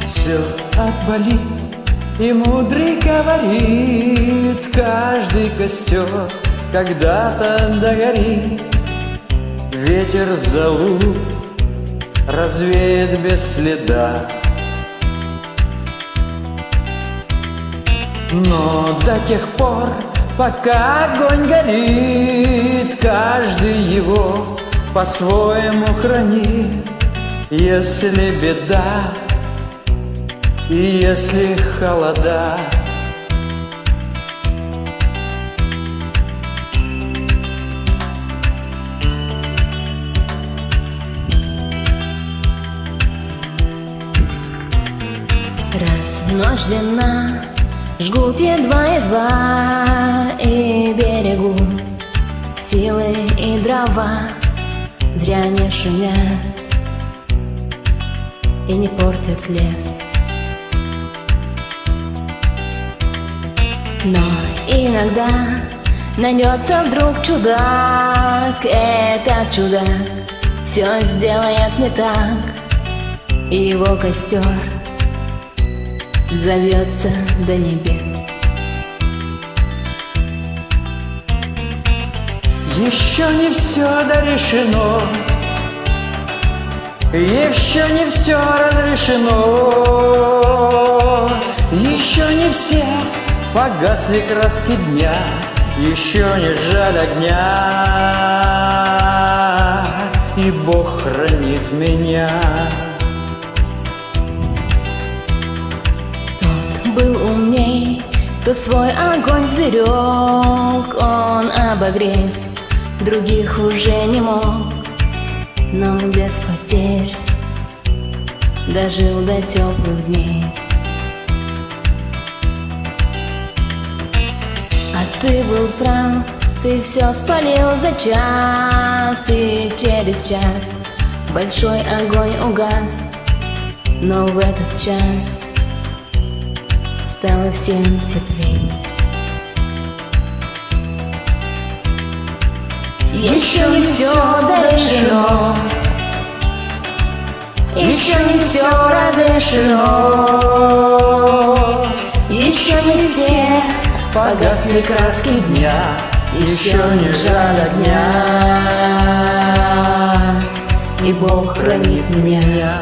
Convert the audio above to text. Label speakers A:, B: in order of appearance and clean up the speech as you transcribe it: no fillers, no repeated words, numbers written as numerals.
A: Все отболит, и мудрый говорит: каждый костер когда-то догорит. Ветер зову развеет без следа, но до тех пор, пока огонь горит, каждый его по-своему хранит. Если беда и если холода,
B: раз ночь длинна, жгут едва-едва, и берегу силы и дрова зря не шумят и не портят лес. Но иногда найдется вдруг чудак, этот чудак все сделает не так, и его костер зовется до небес.
A: еще не все дорешено, еще не все разрешено, еще не все погасли краски дня, еще не жаль огня, и Бог хранит меня.
B: Тот был умней, кто свой огонь сберег, он обогреть других уже не мог, но без потерь дожил до теплых дней. А ты был прав, ты все спалил за час, и через час большой огонь угас, но в этот час стало всем теплей. Еще не все дорешено, еще не все разрешено, еще не все
A: погасли краски дня, еще не жаль огня,
B: и Бог хранит меня.